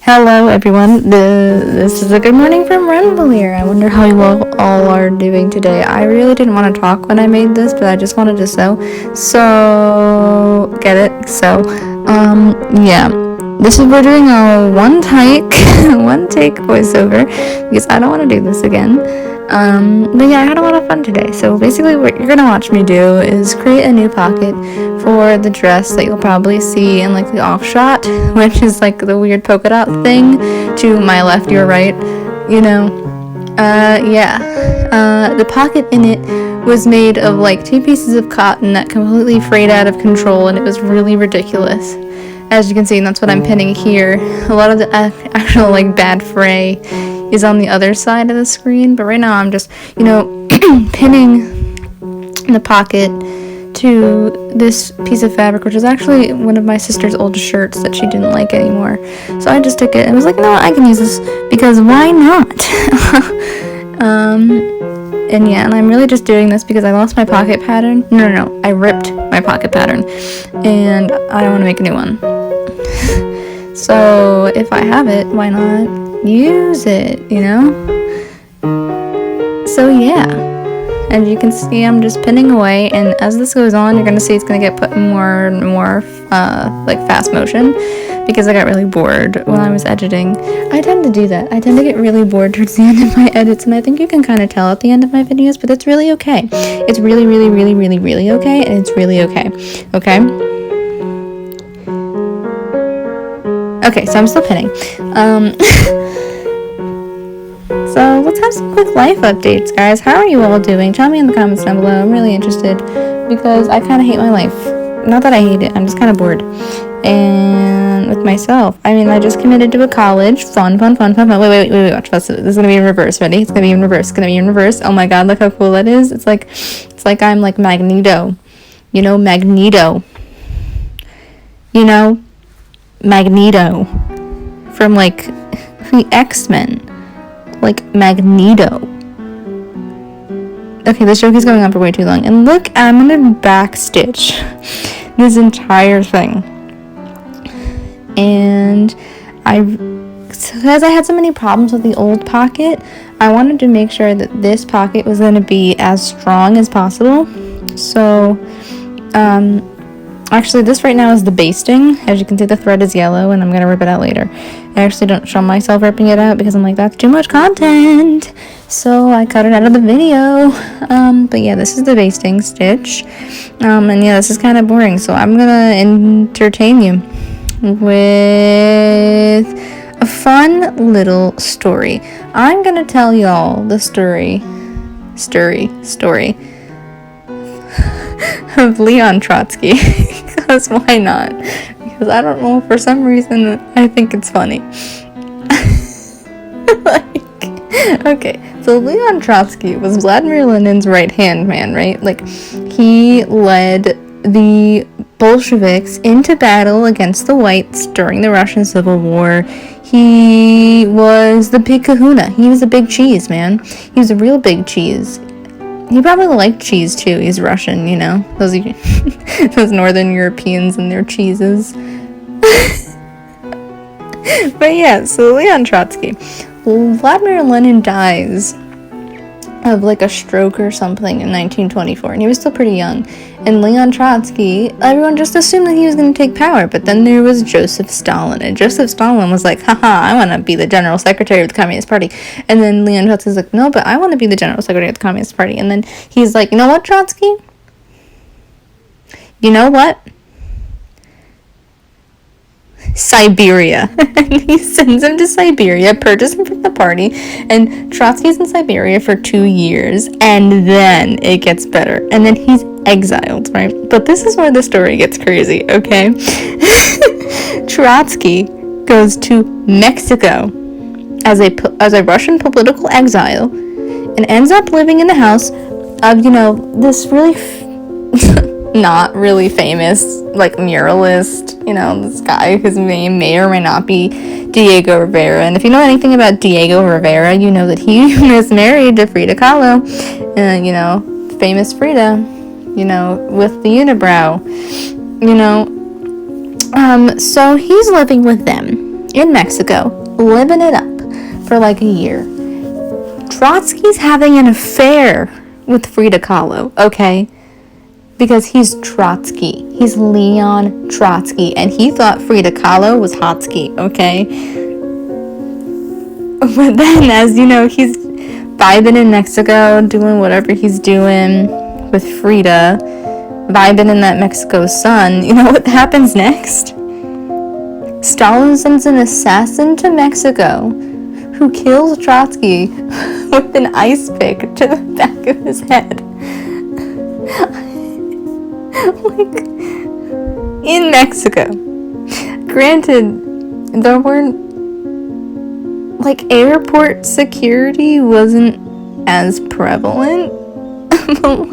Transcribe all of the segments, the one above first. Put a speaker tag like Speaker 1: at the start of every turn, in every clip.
Speaker 1: Hello everyone, this is a good morning from Renvalier. I wonder how you all are doing today. I really didn't want to talk when I made this, but I just wanted to sew. So, get it? So, yeah. We're doing a one take voiceover, because I don't want to do this again. But yeah, I had a lot of fun today. So basically what you're gonna watch me do is create a new pocket for the dress that you'll probably see in like the off shot, which is like the weird polka dot thing to my left, your right, the pocket in it was made of like 2 pieces of cotton that completely frayed out of control, and it was really ridiculous, as you can see, and that's what I'm pinning here. A lot of the actual like bad fray is on the other side of the screen, but right now I'm just, pinning the pocket to this piece of fabric, which is actually one of my sister's old shirts that she didn't like anymore. So I just took it and was like, no, I can use this, because why not? And I'm really just doing this because I lost my pocket pattern. No, I ripped my pocket pattern, and I don't want to make a new one. So if I have it, why not use it, So yeah, as you can see, I'm just pinning away, and as this goes on, you're gonna see it's gonna get put in more and more like fast motion, because I got really bored when I was editing. I tend to do that. I tend to get really bored towards the end of my edits, and I think you can kind of tell at the end of my videos, but that's really okay. It's really, really, really, really, really okay, and it's really okay. Okay, so I'm still pinning. So let's have some quick life updates, guys. How are you all doing? Tell me in the comments down below. I'm really interested, because I kind of hate my life. Not that I hate it, I'm just kind of bored. And with myself, I just committed to a college. Fun. Wait, watch. This is gonna be in reverse. Ready? It's gonna be in reverse. Oh my god, look how cool that is. It's like I'm like Magneto. Magneto. Magneto from like the X-Men. Like Magneto. Okay, this joke is going on for way too long. And look, I'm gonna backstitch this entire thing. And because I had so many problems with the old pocket, I wanted to make sure that this pocket was going to be as strong as possible. So, actually, this right now is the basting. As you can see, the thread is yellow, and I'm going to rip it out later. I actually don't show myself ripping it out, because I'm like, that's too much content. So I cut it out of the video. But yeah, this is the basting stitch. And yeah, this is kind of boring. So I'm going to entertain you with a fun little story. I'm going to tell y'all the story of Leon Trotsky. Because why not? Because I don't know, for some reason I think it's funny. Okay, so Leon Trotsky was Vladimir Lenin's right-hand man, right? Like, he led the Bolsheviks into battle against the whites during the Russian Civil War. He was the big kahuna. He was a big cheese, man. He was a real big cheese. He probably liked cheese too. He's Russian, those those Northern Europeans and their cheeses. But yeah, so Leon Trotsky. Vladimir Lenin dies of like a stroke or something in 1924, and he was still pretty young. And Leon Trotsky, everyone just assumed that he was going to take power, but then there was Joseph Stalin, and Joseph Stalin was like, haha, I want to be the general secretary of the Communist Party. And then Leon Trotsky's like, no, but I want to be the general secretary of the Communist Party. And then he's like, you know what, Trotsky? You know what? Siberia. And he sends him to Siberia, purges him from the party, and Trotsky's in Siberia for 2 years, and then it gets better, and then he's exiled, right? But this is where the story gets crazy, okay? Trotsky goes to Mexico as a Russian political exile, and ends up living in the house of, this really not really famous, like, muralist, this guy whose name may or may not be Diego Rivera. And if you know anything about Diego Rivera, you know that he was married to Frida Kahlo, famous Frida, with the unibrow, so he's living with them. in Mexico, living it up for like a year. Trotsky's having an affair with Frida Kahlo, okay? Because he's Trotsky. He's Leon Trotsky, and he thought Frida Kahlo was Hotsky, okay? But then, as you know, he's vibing in Mexico, doing whatever he's doing with Frida, vibing in that Mexico sun. You know what happens next? Stalin sends an assassin to Mexico who kills Trotsky with an ice pick to the back of his head. Like, in Mexico. Granted, there weren't, like, airport security wasn't as prevalent, but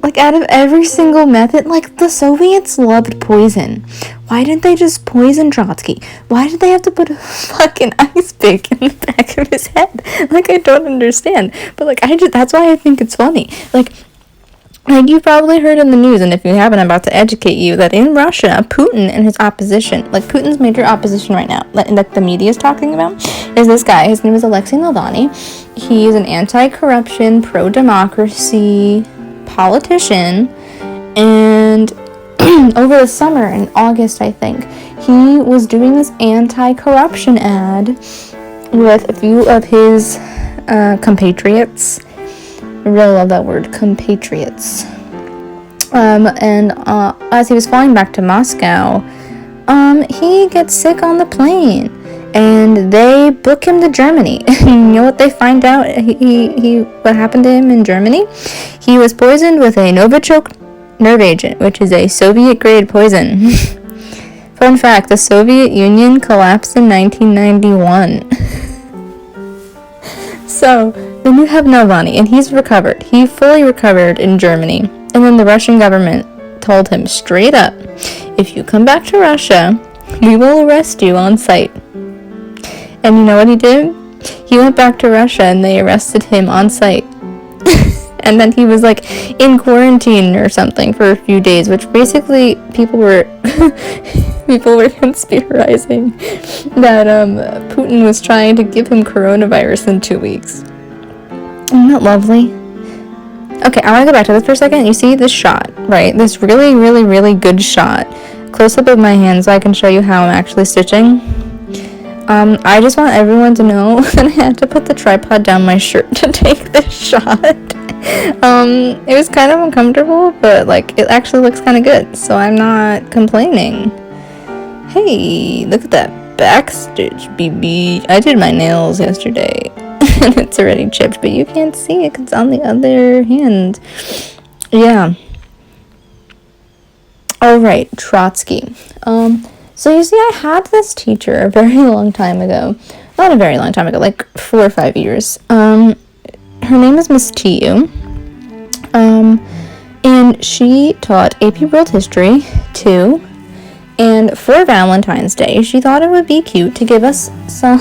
Speaker 1: like out of every single method, like, the Soviets loved poison. Why didn't they just poison Trotsky? Why did they have to put a fucking ice pick in the back of his head? Like, I don't understand. But, like, that's why I think it's funny. Like, you've probably heard in the news, and if you haven't, I'm about to educate you, that in Russia, Putin and his opposition, like, Putin's major opposition right now, that the media is talking about, is this guy. His name is Alexei Navalny. He's an anti-corruption, pro-democracy politician, and over the summer, in August, I think, he was doing this anti-corruption ad with a few of his compatriots. I really love that word, compatriots. And as he was flying back to Moscow, he gets sick on the plane, and they book him to Germany. And you know what they find out? What happened to him in Germany? He was poisoned with a Novichok nerve agent, which is a Soviet-grade poison. Fun fact: the Soviet Union collapsed in 1991. So then you have Navalny, and he's recovered. He fully recovered in Germany. And then the Russian government told him straight up, if you come back to Russia, we will arrest you on sight. And you know what he did? He went back to Russia, and they arrested him on sight. And then he was, like, in quarantine or something for a few days, which basically people were conspirizing that Putin was trying to give him coronavirus in 2 weeks. Isn't that lovely? Okay, I want to go back to this for a second. You see this shot, right? This really, really, really good shot. Close up of my hand so I can show you how I'm actually stitching. I just want everyone to know that I had to put the tripod down my shirt to take this shot. It was kind of uncomfortable, but, like, it actually looks kind of good, so I'm not complaining. Hey, look at that backstitch, BB. I did my nails yesterday, and it's already chipped, but you can't see it because it's on the other hand. Yeah. Alright, Trotsky. So you see, I had this teacher a very long time ago. Not a very long time ago, like 4 or 5 years. Her name is Miss T.U. And she taught AP World History 2. And for Valentine's Day, she thought it would be cute to give us a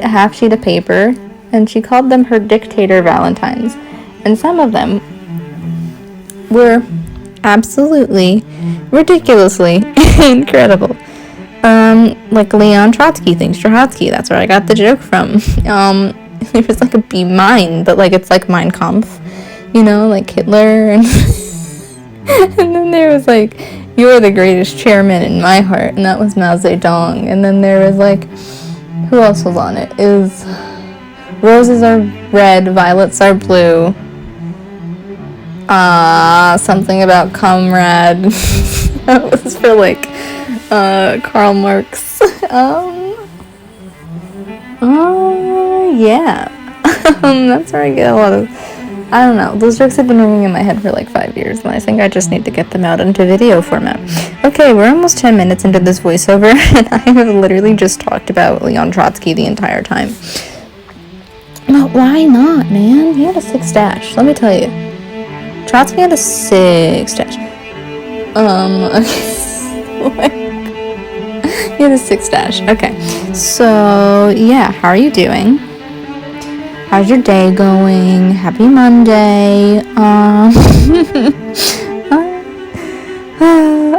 Speaker 1: half sheet of paper, and she called them her dictator Valentines. And some of them were absolutely, ridiculously incredible. Like Leon Trotsky thinks Trotsky. That's where I got the joke from. There was like a be mine, but like it's like Mein Kampf, you know, like Hitler, and and then there was like, you're the greatest chairman in my heart, and that was Mao Zedong. And then there was like, who else was on it? Is roses are red, violets are blue. Something about comrade. That was for like Karl Marx. Yeah. That's where I get a lot of, I don't know, those jokes have been ringing in my head for like 5 years, and I think I just need to get them out into video format. Okay, we're almost 10 minutes into this voiceover, and I have literally just talked about Leon Trotsky the entire time. But why not, man? He had a sick stash, let me tell you. Trotsky had a sick stash. He had a sick stash. Okay, so yeah, how are you doing? How's your day going? Happy Monday.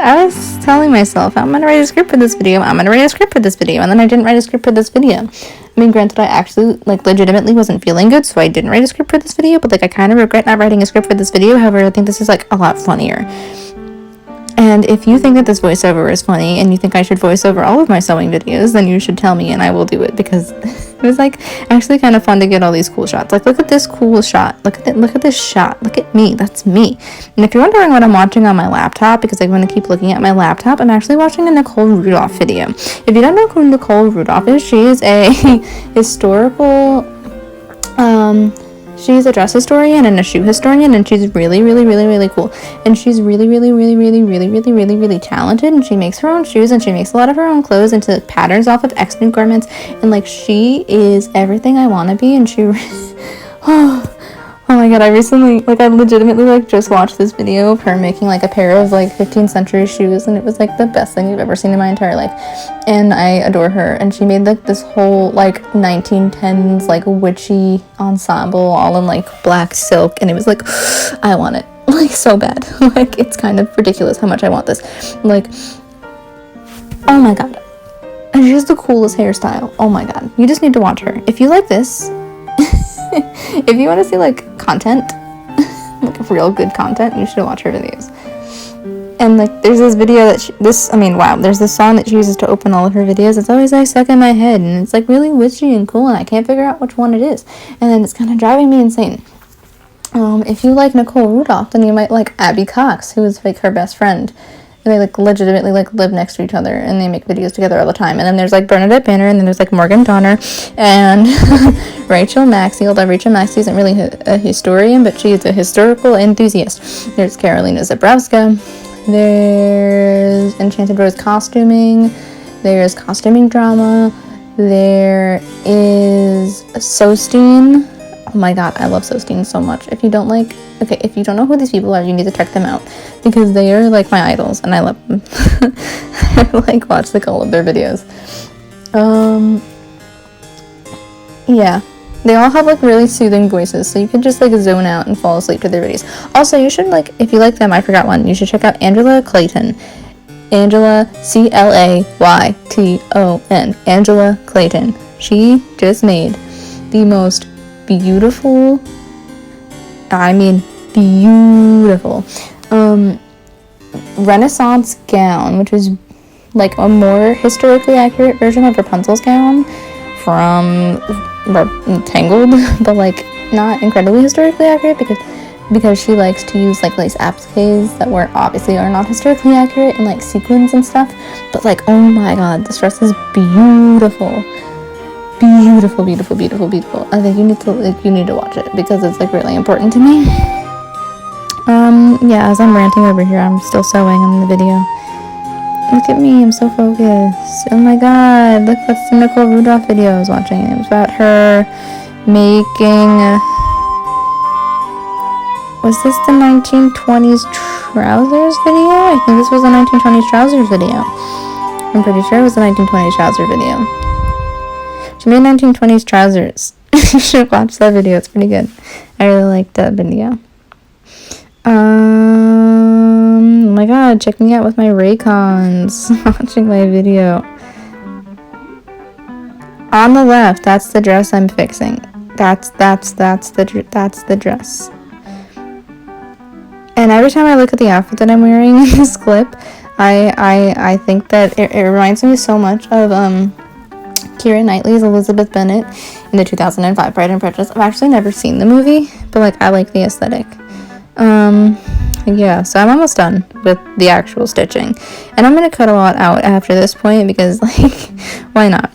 Speaker 1: I was telling myself, I'm gonna write a script for this video, I'm gonna write a script for this video, and then I didn't write a script for this video. I mean, granted, I actually, like, legitimately wasn't feeling good, so I didn't write a script for this video, but, like, I kind of regret not writing a script for this video. However, I think this is, like, a lot funnier. And if you think that this voiceover is funny and you think I should voice over all of my sewing videos, then you should tell me and I will do it, because it was like actually kind of fun to get all these cool shots. Like, look at this cool shot. Look at this shot. Look at me. That's me. And if you're wondering what I'm watching on my laptop, because I'm going to keep looking at my laptop, I'm actually watching a Nicole Rudolph video. If you don't know who Nicole Rudolph is, she is a historical she's a dress historian and a shoe historian, and she's really, really, really, really cool. And she's really, really, really, really, really, really, really, really talented, and she makes her own shoes, and she makes a lot of her own clothes into patterns off of X-Men garments, and, like, she is everything I want to be, and she... Oh my god, I legitimately, like, just watched this video of her making, like, a pair of, like, 15th century shoes, and it was, like, the best thing I've ever seen in my entire life, and I adore her. And she made, like, this whole, like, 1910s, like, witchy ensemble all in, like, black silk, and it was, like, I want it, like, so bad. Like, it's kind of ridiculous how much I want this. Like, oh my god, and she has the coolest hairstyle. Oh my god, you just need to watch her. If you like this... If you want to see, like, content, like, real good content, you should watch her videos. And, like, there's this video that there's this song that she uses to open all of her videos. It's always, like, stuck in my head, and it's, like, really witchy and cool, and I can't figure out which one it is. And then it's kind of driving me insane. If you like Nicole Rudolph, then you might like Abby Cox, who is, like, her best friend. And they, like, legitimately, like, live next to each other, and they make videos together all the time. And then there's, like, Bernadette Banner, and then there's, like, Morgan Donner, and Rachel Maxey, although Rachel Maxey isn't really a historian, but she is a historical enthusiast. There's Carolina Zabrowska, there's Enchanted Rose Costuming, there's Costuming Drama, there is Sosteen. Oh my god, I love Sosteen so much. If you don't know who these people are, you need to check them out, because they are, like, my idols, and I love them. I, like, watch, like, all of their videos. Yeah. They all have, like, really soothing voices, so you can just, like, zone out and fall asleep to their videos. Also, you should, like, if you like them, I forgot one, you should check out Angela Clayton. Angela, Clayton. Angela Clayton. She just made the most beautiful Renaissance gown, which is, like, a more historically accurate version of Rapunzel's gown from Tangled, but, like, not incredibly historically accurate, because she likes to use, like, lace appliques that obviously are not historically accurate, and, like, sequins and stuff. But, like, oh my god, this dress is beautiful. Beautiful, beautiful, beautiful, beautiful. I think you need to watch it, because it's, like, really important to me. Yeah, as I'm ranting over here, I'm still sewing on the video. Look at me, I'm so focused. Oh my god, look, that's the Nicole Rudolph video I was watching. It was about her making... Was this the 1920s trousers video? I think this was the 1920s trousers video. I'm pretty sure it was the 1920s trousers video. She made 1920s trousers. You should watch that video, it's pretty good. I really liked that video. Oh my god, check me out with my Raycons. Watching my video. On the left, that's the dress I'm fixing. That's the dress. And every time I look at the outfit that I'm wearing in this clip, I think that it reminds me so much of Keira Knightley's Elizabeth Bennet in the 2005 Pride and Prejudice. I've actually never seen the movie, but, like, I like the aesthetic. Yeah, so I'm almost done with the actual stitching, and I'm gonna cut a lot out after this point, because, like, why not?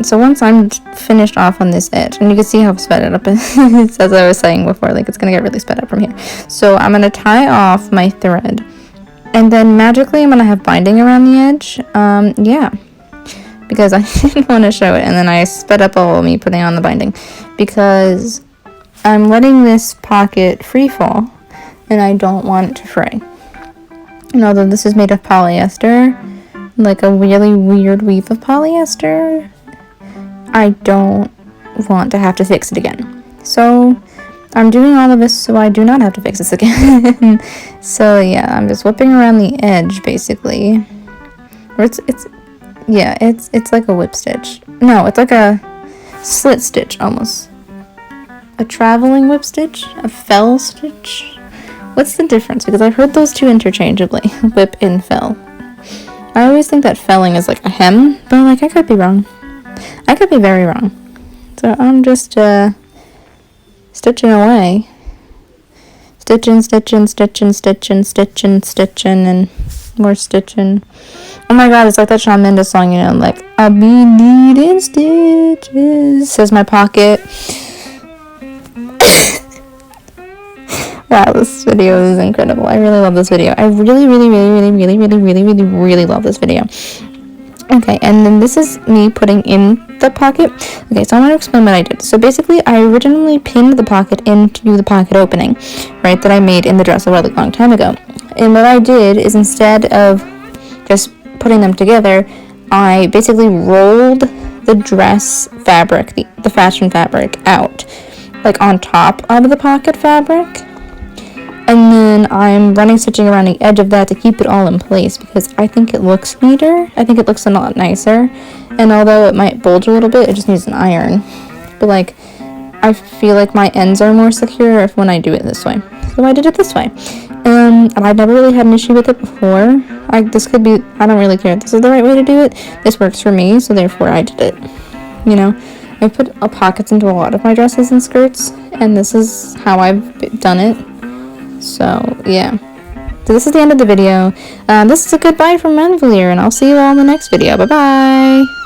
Speaker 1: So once I'm finished off on this edge, and you can see how sped it up is, as I was saying before, like, it's gonna get really sped up from here. So I'm gonna tie off my thread, and then magically I'm gonna have binding around the edge. Yeah, because I didn't want to show it, and then I sped up all of me putting on the binding, because I'm letting this pocket free fall, and I don't want it to fray. And although this is made of polyester, like a really weird weave of polyester, I don't want to have to fix it again. So I'm doing all of this so I do not have to fix this again. So yeah, I'm just whipping around the edge basically. Or it's like a whip stitch. No, it's like a slit stitch almost. A traveling whip stitch? A fell stitch? What's the difference? Because I've heard those two interchangeably, whip and fell. I always think that felling is like a hem, but like I could be wrong. I could be very wrong. So I'm just stitching away. Stitching, and more stitching. Oh my god, it's like that Shawn Mendes song, you know, like, I'll be needing stitches, says my pocket. Wow, this video is incredible. I really love this video. I really love this video. Okay, and then this is me putting in the pocket. Okay, so I want to explain what I did. So basically, I originally pinned the pocket into the pocket opening, right, that I made in the dress a really long time ago. And what I did is, instead of just putting them together, I basically rolled the dress fabric, the fashion fabric, out, like on top of the pocket fabric. And then I'm running stitching around the edge of that to keep it all in place, because I think it looks neater. I think it looks a lot nicer. And although it might bulge a little bit, it just needs an iron. But like, I feel like my ends are more secure when I do it this way. So I did it this way. And I've never really had an issue with it before. This could be, I don't really care if this is the right way to do it. This works for me, so therefore I did it. You know, I put pockets into a lot of my dresses and skirts, and this is how I've done it. So, yeah. So this is the end of the video. This is a goodbye from Renvelier, and I'll see you all in the next video. Bye-bye!